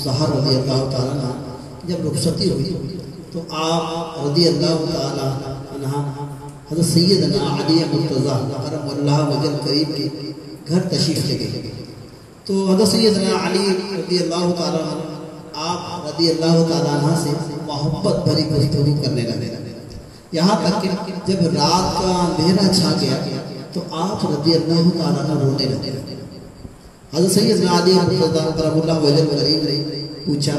زہر رضی اللہ تعالیٰ عنہ جب رخصتی ہوئی تو آپ رضی اللہ تعالیٰ عنہ حضرت سیدنا علی مرتضیٰ کرم اللہ وجہ کریم کے گھر تشریف لے گئے. تو حضرت سیدنا علی رضی اللہ تعالیٰ عنہ آپ رضی اللہ تعالیٰ عنہ سے محبت بھری گفتگو کرنے لگے. یہاں تک کہ جب رات کا اندھیرا چھا گیا تو آپ رضی اللہ تعالیٰ عنہ رونے لگے. حضرت سیدنا علی مرتضیٰ کرم اللہ وجہ کریم نے پوچھا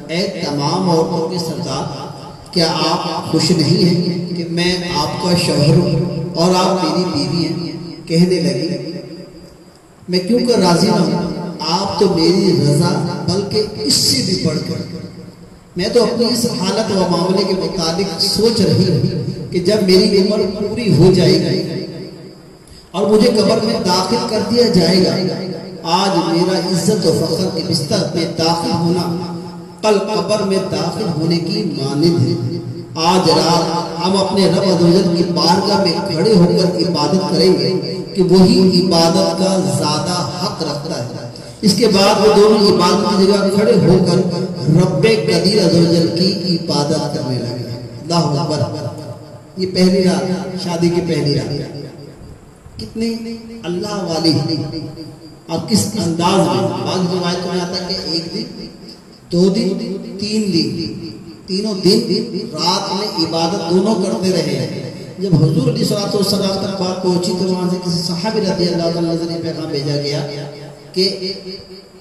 اے تمام عورتوں کے سردار کیا آپ خوش نہیں ہیں کہ میں آپ کا شوہر ہوں اور آپ میری بیوی ہیں؟ کہنے لگی میں کیوں کر راضی نہ ہوں, آپ تو میری رضا بلکہ اس سے بھی بڑھ کر میں تو اپنی اس حالت و معاملے کے متعلق سوچ رہی ہوں کہ جب میری عمر پوری ہو جائے گی اور مجھے قبر میں داخل کر دیا جائے گا, آج میرا عزت و فخر کے بستر میں داخل ہونا کل قبر میں داخل ہونے کی مانند ہے. آج رات ہم اپنے رب عزوجل کی بارگاہ میں کھڑے ہو کر عبادت کریں گے کہ وہی عبادت کا زیادہ حق رکھتا ہے. اس کے بعد وہ دونوں عبادت کی جگہ کھڑے ہو کر رب قدیر عزوجل کی عبادت کرنے لگے. اللہ اکبر. یہ پہلی رات, شادی کی پہلی رات, کتنی اللہ والی اور کس انداز میں. بعض روایتوں میں آتا ہے کہ ایک دن, دو دن, تین دن, تینوں دن رات میں عبادت دونوں کرتے رہے ہیں. جب حضور علیہ السلام تک بات پہنچی تو وہاں سے کسی صحابی رضی اللہ عنہ سے پیغام بھیجا گیا کہ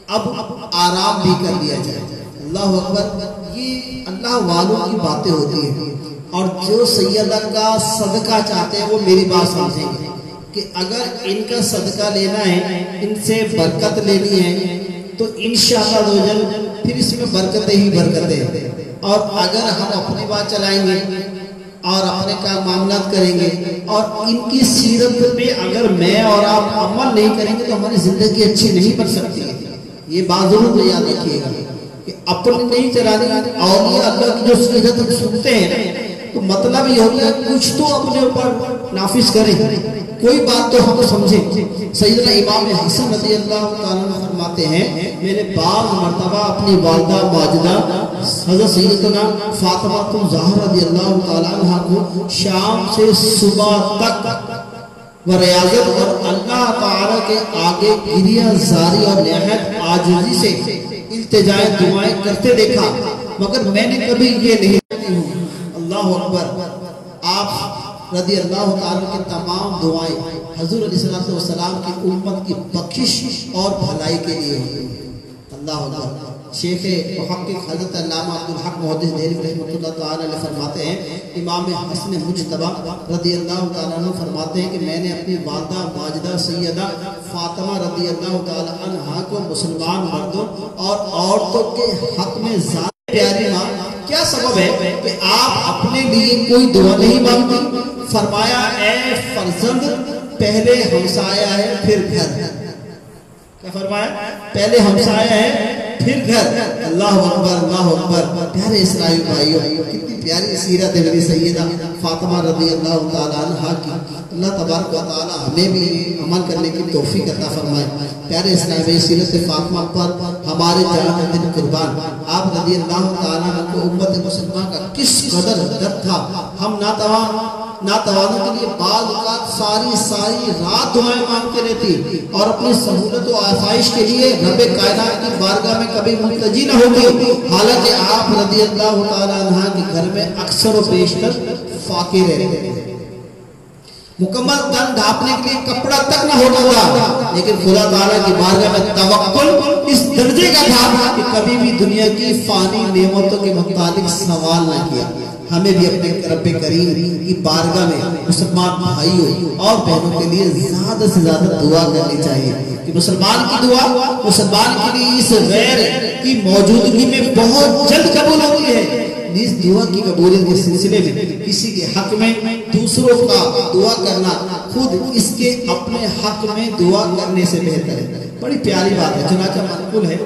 اب آرام بھی کر لیا جائے. اللہ اکبر. یہ اللہ والوں کی باتیں ہوتی ہیں اور جو سیدہ کا صدقہ چاہتے ہیں وہ میری بات سمجھیں گے کہ اگر ان کا صدقہ لینا ہے, ان سے برکت لینی ہے تو انشاءاللہ پھر اس میں برکتیں ہی برکتیں ہیں. اور اگر ہم اپنی بات چلائیں گے اور اپنے کا معاملات کریں گے اور ان کی سیرت پہ اگر میں اور آپ عمل نہیں کریں گے تو ہماری زندگی اچھی نہیں بن سکتی. یہ بات ضرور یاد رکھیے گا کہ اپنے نہیں چلانے اور یہ اللہ کی جو سیرت ہم سنتے ہیں تو مطلب یہ ہوتا ہے کچھ تو اپنے اوپر نافذ کریں, کوئی بات تو ہم سمجھیں. سیدنا امام حسن رضی اللہ تعالیٰ فرماتے ہیں میں نے بعض مرتبہ اپنی والدہ ماجدہ حضرت سیدنا فاطمہ الزہرا رضی اللہ تعالیٰ عنہ کو شام سے صبح تک و ریاضت اور اللہ تعالیٰ کے آگے گریہ زاری اور نہایت عاجزی سے التجائے دعائیں کرتے دیکھا, مگر میں نے کبھی یہ نہیں کی ہوں. اللہ اکبر. آپ رضی اللہ تعالیٰ کی تمام دعائیں حضور علیہ السلام کی امت کی بخشش اور بھلائی کے لیے ہوئی. اللہ اکبر. شیخ محقق حضرت علامہ عبدالحق محدث دہلوی رحمۃ اللہ تعالیٰ علیہ فرماتے ہیں امام حسن مجتبی رضی اللہ تعالیٰ عنہ فرماتے ہیں کہ میں نے اپنی والدہ ماجدہ سیدہ فاطمہ رضی اللہ تعالیٰ عنہ کو مسلمان مردوں اور عورتوں کے حق میں زیادہ پیاری ماں. کیا سبب ہے کہ آپ اپنے لیے کوئی دعا نہیں مانگتی؟ فرمایا اے فرزند پہلے ہمسایہ ہے پھر گھر. کیا فرمایا؟ پہلے ہمسایہ ہے پھر گھر. اللہ اکبر. اللہ اکبر. پیارے اسرائیل بھائیوں, کتنی پیاری سیرت ہے میری سیدہ فاطمہ رضی اللہ تعالیٰ عنہ کی. اللہ تبارک و تعالیٰ ہمیں بھی عمل کرنے کی توفیق عطا فرمائے. پیارے اسرائیل سیرت فاطمہ پر ہمارے جان دل قربان. آپ رضی اللہ تعالیٰ عنہ کو امت مسلمہ کا کس قدر درد تھا. ہم ناتوانوں کے لیے بعض اوقات ساری رات دعائیں مانگتے رہتی اور اپنی سہولت و آسائش کے لیے رب کائنات کی بارگاہ میں کبھی ملتجی نہ ہوتی. حالانکہ آپ رضی اللہ تعالیٰ عنہ کے گھر میں اکثر و بیشتر فاقے رہتے تھے. مکمل تن ڈھانپنے کے لیے کپڑا تک نہ ہوتا تھا, لیکن خدا تعالیٰ کی بارگاہ میں توکل اس درجے کا تھا کہ کبھی بھی دنیا کی فانی نعمتوں کے متعلق سوال نہ کیا. ہمیں بھی اپنے رب کریم کی بارگاہ میں مسلمان بھائیوں اور بہنوں کے لیے زیادہ سے زیادہ دعا کرنی چاہیے کہ مسلمان کی دعا مسلمان کے لیے اس غیر کی موجودگی میں بہت جلد قبول ہوتی ہے. اس دعا کی قبولیت کے سلسلے میں کسی کے حق میں دوسروں کا دعا کرنا خود اس کے اپنے حق میں دعا کرنے سے بہتر ہے. بڑی پیاری بات ہے. چنانچہ منقول ہے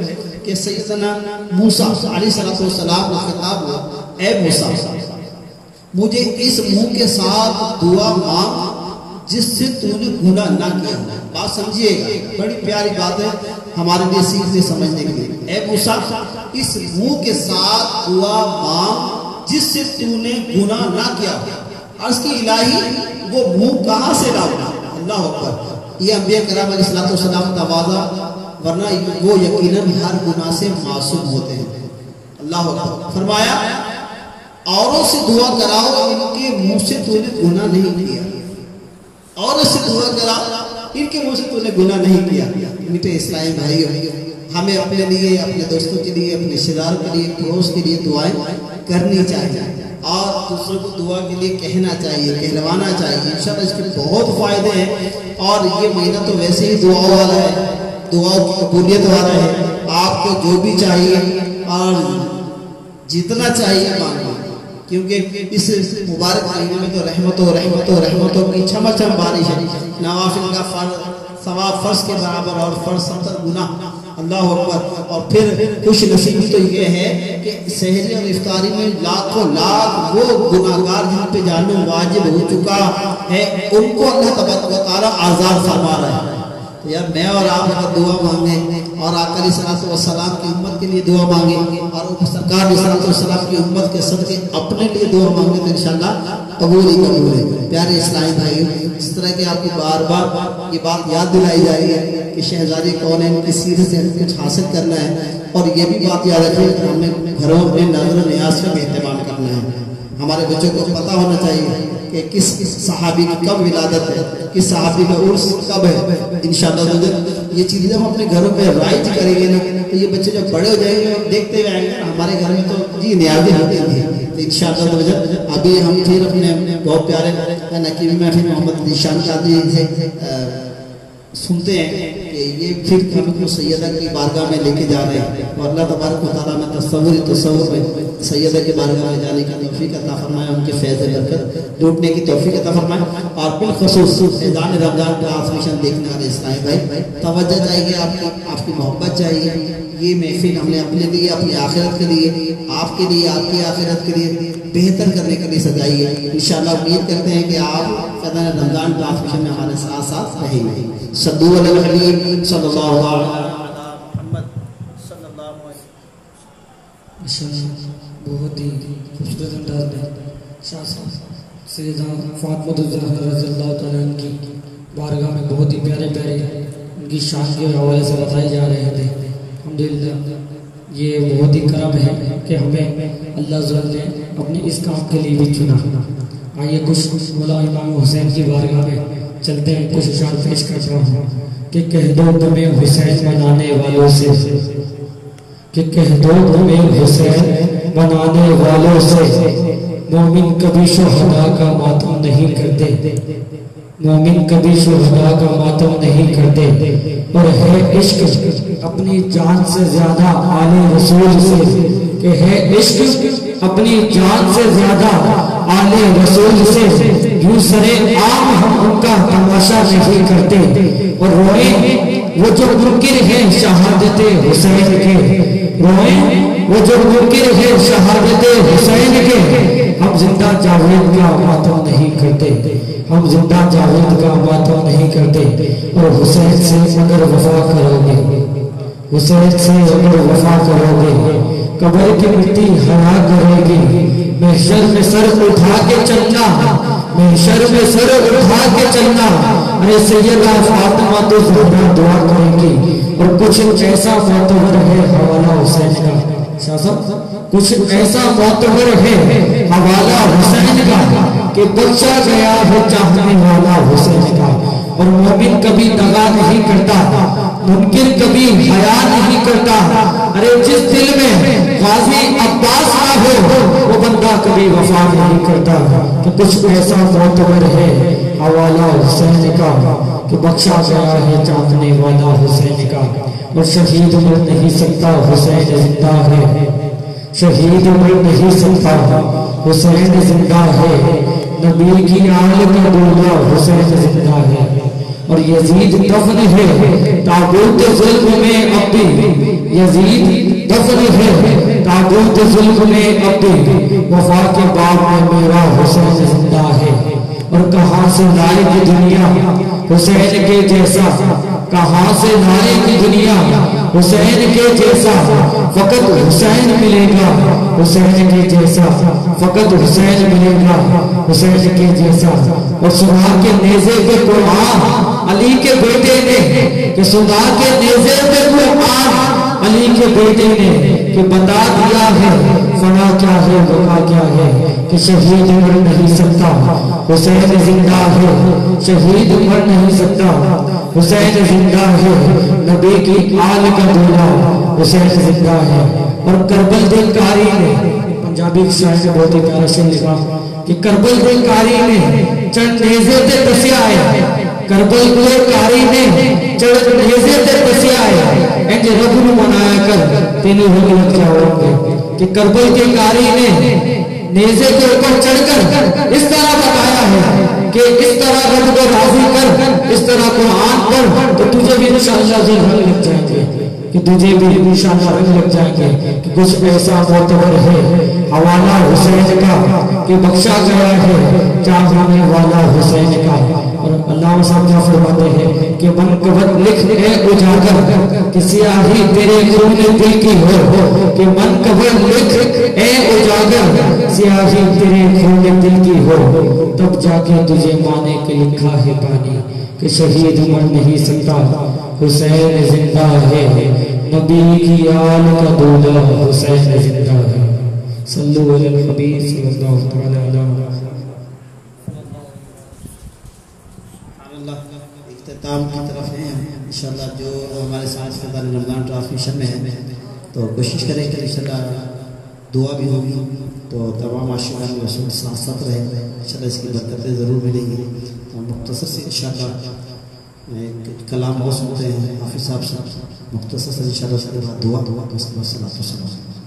کہ سیدنا موسیٰ علیہ السلام کا خطاب ہوا اے موسیٰ مجھے اس منہ کے ساتھ دعا مانگ جس سے تو نے گناہ نہ کیا. بات سمجھیے گا, بڑی پیاری بات ہے ہمارے لیے سیکھنے سمجھنے کے لیے. اے موسیٰ اس منہ کے ساتھ دعا مانگ جس سے تو نے گناہ نہ کیا. عرض کی الہی وہ منہ کہاں سے لاؤں؟ اللہ اکبر. یہ انبیاء کرام علیہ السلام تواضع، ورنہ وہ یقیناً ہر گناہ سے معصوم ہوتے ہیں. اللہ اکبر. فرمایا اوروں سے دعا کراؤ ان کے منہ سے تو نے گناہ نہیں کیا. اوروں سے دعا کراؤ ان کے منہ سے تو نے گناہ نہیں کیا. میٹھے اسلامی بھائیو، ہمیں اپنے لیے، اپنے دوستوں کے لیے، اپنے رشتہ دار کے لیے، پڑوس کے لیے دعائیں کرنی چاہیے اور دوسروں کو دعا کے لیے کہنا چاہیے، کہلوانا چاہیے. انشاءاللہ اس کے بہت فائدے ہیں. اور یہ مہینہ تو ویسے ہی دعا والا ہے، دعا کی قبولیت والا ہے. آپ کو جو بھی چاہیے اور جتنا چاہیے مانگو، کیونکہ اس مبارک مہینے میں تو رحمتوں کی چھما چھم بارش ہے. نوافل کا ثواب فرض کے برابر اور فرض 70 گنا. اللہ اکبر. اور پھر خوش نصیبی تو یہ ہے کہ سحری اور افطاری میں لاکھوں لاکھ وہ گناہگار جن پہ جہنم واجب ہو چکا ہے ان کو اللہ تبارک و تعالیٰ آزاد فرما رہا ہے. تو یار میں اور آپ اگر دعا مانگیں اور آقا علیہ السلام کی امت کے لیے دعا مانگیں اور سرکار علیہ السلام کی امت کے صدقے اپنے لیے دعا مانگیں تو انشاءاللہ قبول ہی قبول ہے. پیارے اسلامی بھائیو، اس طرح کہ آپ کی بار بار یہ بات یاد دلائی جائے ہے کہ شہزادی کونین کی سیرت سے ہمیں کچھ حاصل کرنا ہے. اور یہ بھی بات یاد رکھیں کہ ہمیں گھروں میں نظر و نیاز کا بھی اہتمام کرنا ہے. ہمارے بچوں کو پتہ ہونا چاہیے کہ کس صحابی کی کب ولادت ہے، کس صحابی کا عرس کب ہے. انشاءاللہ یہ چیزیں ہم اپنے گھروں میں رائج کریں گے نا تو یہ بچے جب بڑے ہو جائیں گے دیکھتے ہوئے آئیں گے ہمارے گھر میں تو جی نیازیں ہوتی ہیں. تو انشاءاللہ ابھی ہم پھر اپنے بہت پیارے نقیبی محفل محمد ذیشان قادری سے سنتے ہیں کہ یہ پھر ہم کو سیدہ کی بارگاہ میں لے کے جا رہے ہیں. اور اللہ تبارک و تعالیٰ میں تصور میں سیدہ کی بارگاہ میں جانے کی توفیق عطا فرمائے، ان کے فیض برکت لوٹنے کی توفیق عطا فرمائے. اور بالخصوص فیضان رمضان ٹرانسمیشن دیکھنے والے اسلامی بھائی توجہ چاہیے، آپ کی محبت چاہیے. یہ محفل ہم نے اپنے لیے، اپنی آخرت کے لیے، آپ کے لیے، آپ کی آخرت کے لیے بہتر کرنے کے لیے سجائی ہے. انشاءاللہ امید کرتے ہیں کہ آپ فیضان رمضان ٹرانسمیشن میں ہمارے ساتھ ساتھ رہیں گے. صلو علی الحبیب صلی اللہ علیہ وسلم. بہت ہی خوبصورت انداز میں سیدہ فاطمہ الزہرا رضی اللہ تعالیٰ عنہ کی بارگاہ میں بہت ہی پیارے ان کی شان کے حوالے سے بتائے جا رہے تھے. الحمدللہ یہ بہت ہی کرم ہے کہ ہمیں اللہ تعالیٰ نے اپنے اس کام کے لیے بھی چنا. آئیے کچھ مولا امام حسین کی بارگاہ میں چلتے ہیں، کچھ اشعار پیش کر رہا ہوں کہ کہہ دو تمہیں حسین بنانے والوں سے، کہ کہہ دو تمہیں حسین بنانے والوں سے، مومن کبھی شہداء کا ماتم نہیں کرتے، مومن کبھی شہداء کا ماتم نہیں کرتے. اور ہے عشق اپنی جان سے زیادہ آل رسول سے، کہ ہے عشق اپنی جان سے زیادہ آل رسول سے. یوں سرے عام ہم ان کا تماشا نہیں کرتے، اور روئیں وہ جو منکر ہیں شہادت حسین کے، روئیں وہ جو منکر ہیں شہادت حسین کے. ہم زندہ جاوید کا ماتم نہیں کرتے، ہم زندہ جاوید کا ماتم نہیں کرتے. اور حسین سے اگر وفا کرو گے، حسین سے اگر وفا کرو گے، قبر کی مٹی حیا کرے گی. محشر میں سر اٹھا کے چلنا، محشر میں سر اٹھا کے چلنا. ارے سیدہ فاطمہ تو زہرا دعا کریں گی. اور کچھ ایسا معتبر ہے حوالہ حسین کا، کچھ ایسا معتبر ہے حوالہ حسین کا کہ بخشا گیا ہے چاہنے والا حسین کا. اور مومن کبھی دغا نہیں کرتا، منکر کبھی حیا نہیں کرتا. ارے جس دل میں غازی عباس نہ ہو وہ بندہ کبھی وفا نہیں کرتا. کہ کچھ ایسا معتبر ہے حوالہ حسین کا کہ بخشا گیا ہے چاہنے والا حسین کا. اور شہید مر نہیں سکتا حسین زندہ ہے، شہید مر نہیں سکتا حسین زندہ ہے. نبی کی آل کا دولہ حسین زندہ ہے. اور یزید دفن ہے تابوت ظلم میں اب بھی، یزید دفن ہے تابوت ظلم میں اب بھی. وفا کے بعد میں میرا حسین زندہ ہے. اور کہاں سے لائے گی دنیا حسین کے جیسا، کہاں سے لائے گی دنیا حسین کے جیسا فقط حسین ملے گا حسین کے جیسا فقط حسین ملے گا حسین کے جیسا اور سنا کے نیزے پہ قرآن علی کے بیٹے نے کہ سنا کے نیزے پہ قرآن علی کے بیٹے نے کہ بتا دیا ہے فنا کیا ہے بقا کیا ہے کہ شہید مر نہیں سکتا حسین زندہ ہے شہید مر نہیں سکتا حسین زندہ ہے نبی کی آل کا دولہ حسین زندہ ہے اور کربل دل کاری نے پنجابی شاعر نے بہت ہی پیارا شعر لکھا کہ کربل دل کاری نے چند نیزے تے دسیا ہے کربل دل کاری نے چند نیزے تے دسیا ہے انج رب نو منایا کر تینوں ہو لگ جاؤ گے کہ کربل کے کاری نے نیزے کے اوپر چڑھ کر اس طرح بتایا ہے کہ اس طرح رب کو راضی کر اس طرح قرآن پڑھ تو تجھے بھی انشاءاللہ رنگ لگ جائیں گے کہ تجھے بھی انشاءاللہ رنگ لگ جائیں گے کہ کچھ ایسا معتبر ہے حوالہ حسین کا کہ بخشا گیا ہے چاہنے والا حسین کا اور اللہ صاحب کیا فرماتے ہیں کہ منقبت لکھ اے اجاگر کہ سیاہی تیرے خون دل کی ہو کہ منقبت لکھ اے اجاگر سیاہی تیرے خون دل کی ہو تب جا کے تجھے مانے کے لکھا ہے پانی کہ شہید مر نہیں سکتا حسین زندہ ہے نبی کی آل کا دولہ حسین زندہ ہے صلو علی الحبیب صلی اللہ تعالی علیہ وسلم اختتام کی طرف ہیں انشاءاللہ جو ہمارے ساتھ فضل رمضان ٹرانسمیشن میں ہے تو کوشش کریں کہ انشاءاللہ دعا بھی ہوگی تو تمام عاشقان رسول ساتھ ساتھ رہیں انشاءاللہ اس کی برکتیں ضرور ملیں گی مختصر سے انشاءاللہ ایک کلام ہو سکتے ہیں حافظ صاحب مختصر سے انشاءاللہ اس کے بعد دعا والصلاۃ والسلام